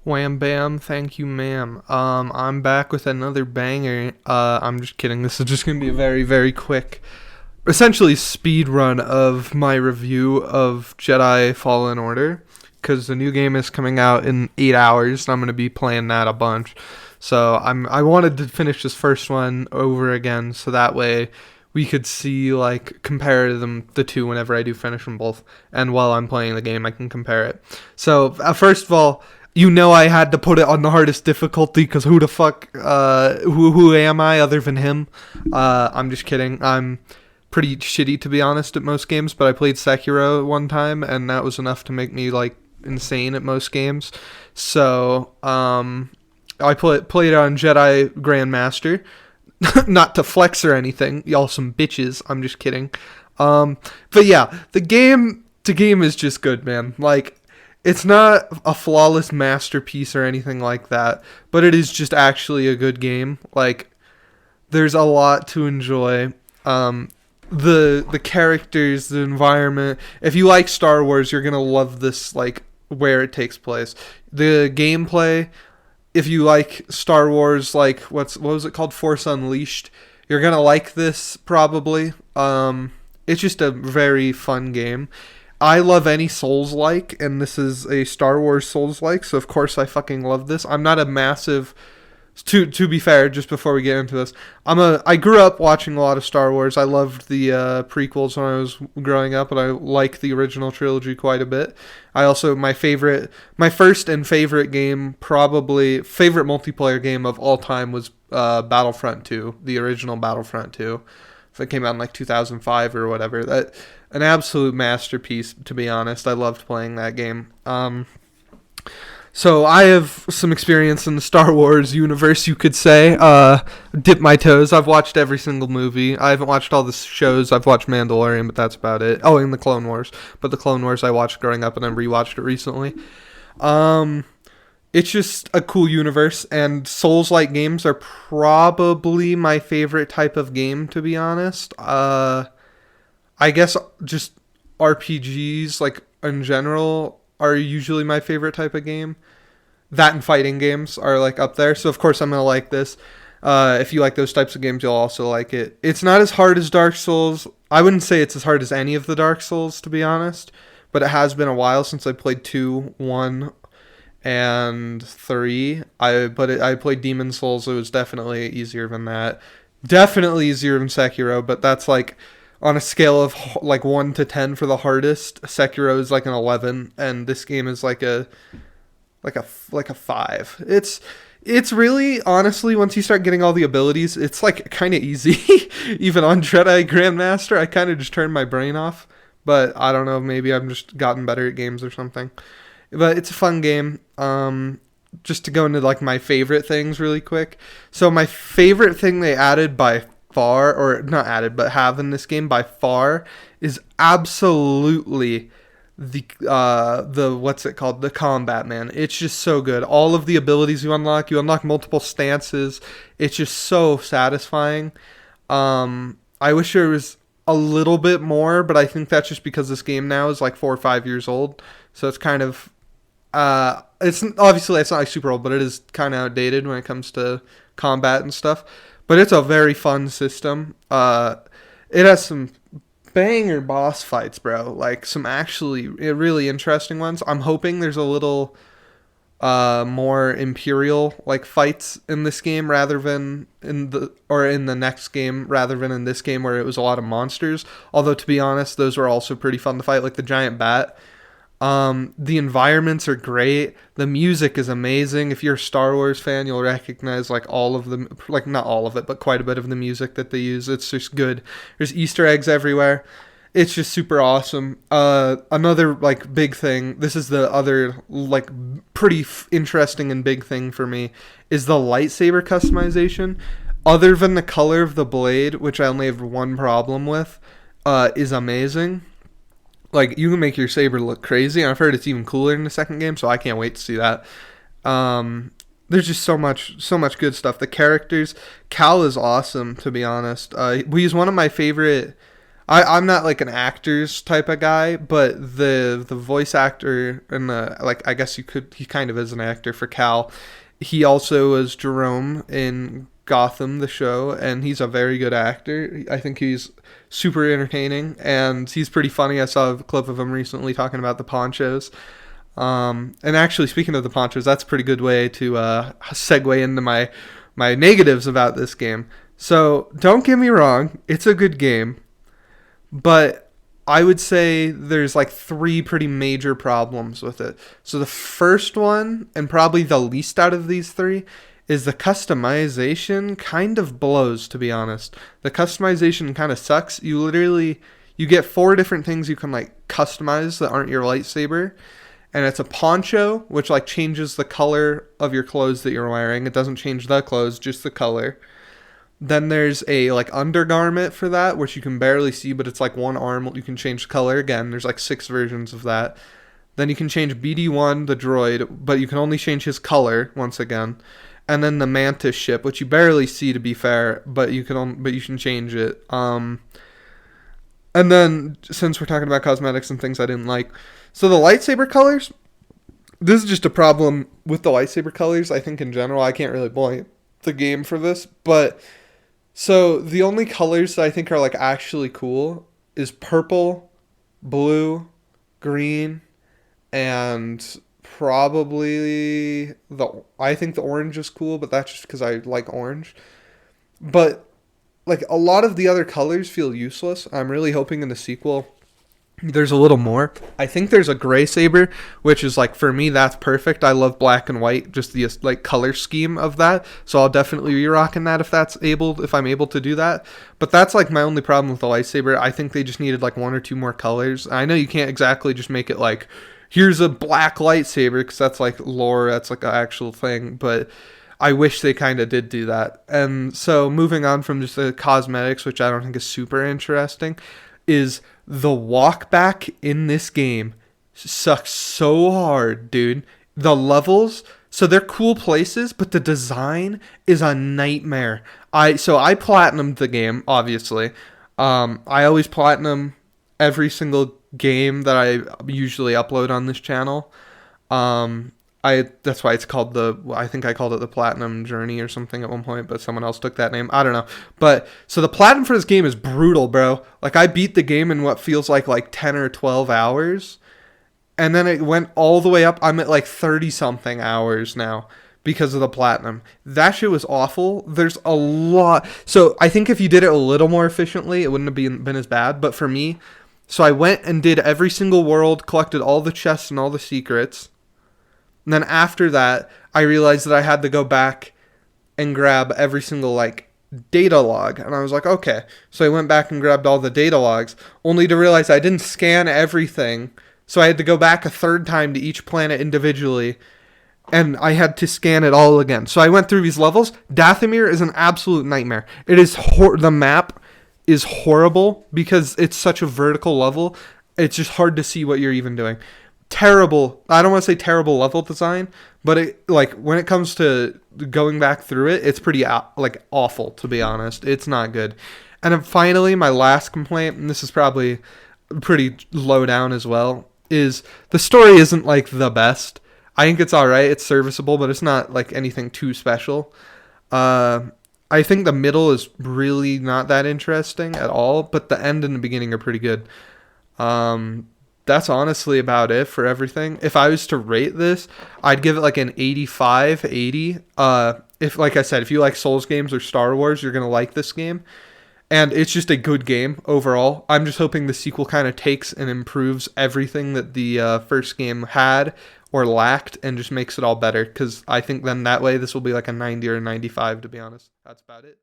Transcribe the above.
Wham bam, thank you, ma'am. I'm back with another banger. I'm just kidding. This is just gonna be a very, very quick, essentially speed run of my review of Jedi Fallen Order, because the new game is coming out in 8 hours, and I'm gonna be playing that a bunch. So I wanted to finish this first one over again, so that way we could see like compare the two whenever I do finish them both, and while I'm playing the game, I can compare it. So first of all, I had to put it on the hardest difficulty because who the fuck, who am I other than him? I'm just kidding. I'm pretty shitty to be honest at most games, but I played Sekiro one time and that was enough to make me like insane at most games. So I played it on Jedi Grandmaster, not to flex or anything. Y'all some bitches. I'm just kidding. But yeah, the game is just good, man. Like, it's not a flawless masterpiece or anything like that, but it is just actually a good game. Like, there's a lot to enjoy. The characters, the environment. If you like Star Wars, you're gonna love this. Like, where it takes place, the gameplay. If you like Star Wars, like what was it called, Force Unleashed, you're gonna like this probably. It's just a very fun game. I love any Souls-like, and this is a Star Wars Souls-like, so of course I fucking love this. I'm not a massive... To be fair, just before we get into this, I grew up watching a lot of Star Wars. I loved the prequels when I was growing up, and I like the original trilogy quite a bit. I also my first and favorite game, probably favorite multiplayer game of all time, was Battlefront 2, the original Battlefront 2. If it came out in like 2005 or whatever, that an absolute masterpiece. To be honest, I loved playing that game. So I have some experience in the Star Wars universe, you could say. Dip my toes. I've watched every single movie. I haven't watched all the shows. I've watched Mandalorian, but that's about it. Oh, and the Clone Wars. But the Clone Wars I watched growing up and then rewatched it recently. It's just a cool universe, and Souls-like games are probably my favorite type of game, to be honest. I guess just RPGs, like, in general, are usually my favorite type of game. That and fighting games are like up there. So of course I'm gonna like this. If you like those types of games, you'll also like it. It's not as hard as Dark Souls. I wouldn't say it's as hard as any of the Dark Souls, to be honest. But it has been a while since I played 2, 1, and 3. I played Demon Souls. It was definitely easier than that. Definitely easier than Sekiro, but that's like on a scale of like 1 to 10 for the hardest. Sekiro is like an 11, and this game is like a 5. It's really, honestly, once you start getting all the abilities, it's like kind of easy. Even on Jedi Grandmaster, I kind of just turned my brain off. But I don't know, maybe I've just gotten better at games or something. But it's a fun game. Just to go into like my favorite things really quick. So my favorite thing they added by far, or not added, but have in this game by far, is absolutely the what's it called, the combat, man. It's just so good. All of the abilities you unlock multiple stances. It's just so satisfying. I wish there was a little bit more, but I think that's just because this game now is like 4 or 5 years old, so it's kind of it's obviously it's not like super old, but it is kind of outdated when it comes to combat and stuff. But it's a very fun system. It has some banger boss fights, bro. Like some actually really interesting ones. I'm hoping there's a little more Imperial like fights in this game rather than in the next game, rather than in this game where it was a lot of monsters. Although to be honest, those were also pretty fun to fight, like the giant bat. The environments are great. The music is amazing. If you're a Star Wars fan, you'll recognize like all of them, like not all of it, but quite a bit of the music that they use. It's just good. There's Easter eggs everywhere. It's just super awesome. Another like big thing, this is the other like pretty interesting and big thing for me, is the lightsaber customization. Other than the color of the blade, which I only have one problem with, is amazing. Like, you can make your saber look crazy, and I've heard it's even cooler in the second game, so I can't wait to see that. There's just so much good stuff. The characters, Cal is awesome, to be honest. He's one of my favorite I'm not like an actors type of guy, but the voice actor and the like I guess you could he kind of is an actor for Cal. He also was Jerome in Gotham, the show, and he's a very good actor. I think he's super entertaining and he's pretty funny. I saw a clip of him recently talking about the ponchos. And actually, speaking of the ponchos, that's a pretty good way to segue into my negatives about this game. So don't get me wrong, it's a good game, but I would say there's like three pretty major problems with it. So the first one, and probably the least out of these three, is the customization kind of blows, to be honest. The customization kind of sucks. You get four different things you can like customize that aren't your lightsaber. And it's a poncho, which like changes the color of your clothes that you're wearing. It doesn't change the clothes, just the color. Then there's a like undergarment for that, which you can barely see, but it's like one arm. You can change the color again. There's like 6 versions of that. Then you can change BD1, the droid, but you can only change his color once again. And then the Mantis ship, which you barely see to be fair, but but you can change it. And then since we're talking about cosmetics and things I didn't like, so the lightsaber colors. This is just a problem with the lightsaber colors. I think in general, I can't really blame the game for this, but so the only colors that I think are like actually cool is purple, blue, green, and probably I think the orange is cool, but that's just because I like orange. But like a lot of the other colors feel useless. I'm really hoping in the sequel there's a little more. I think there's a gray saber, which is like for me that's perfect. I love black and white, just the like color scheme of that. So I'll definitely be rocking that if I'm able to do that. But that's like my only problem with the lightsaber. I think they just needed like 1 or 2 more colors. I know you can't exactly just make it like here's a black lightsaber because that's like lore, that's like an actual thing, but I wish they kind of did do that. And so moving on from just the cosmetics, which I don't think is super interesting, is the walk back in this game sucks so hard, dude. The levels, so they're cool places, but the design is a nightmare. I platinumed the game, obviously. I always platinum every single game that I usually upload on this channel. That's why it's called I think I called it the Platinum Journey or something at one point, but someone else took that name. I don't know. But so the platinum for this game is brutal, bro. Like I beat the game in what feels like 10 or 12 hours. And then it went all the way up. I'm at like 30 something hours now because of the platinum. That shit was awful. There's a lot. So I think if you did it a little more efficiently, it wouldn't have been as bad. But for me, so I went and did every single world, collected all the chests and all the secrets. And then after that, I realized that I had to go back and grab every single like data log. And I was like, okay. So I went back and grabbed all the data logs, only to realize I didn't scan everything. So I had to go back a third time to each planet individually. And I had to scan it all again. So I went through these levels. Dathomir is an absolute nightmare. It is the map is horrible because it's such a vertical level. It's just hard to see what you're even doing. Terrible. I don't want to say terrible level design, but it like when it comes to going back through it, it's pretty like awful, to be honest. It's not good. And then finally, my last complaint, and this is probably pretty low down as well, is the story isn't like the best. I think it's all right. It's serviceable, but it's not like anything too special. I think the middle is really not that interesting at all, but the end and the beginning are pretty good. That's honestly about it for everything. If I was to rate this, I'd give it like an 85, 80. If, like I said, if you like Souls games or Star Wars, you're going to like this game. And it's just a good game overall. I'm just hoping the sequel kind of takes and improves everything that the first game had or lacked and just makes it all better. Because I think then that way this will be like a 90 or a 95, to be honest. That's about it.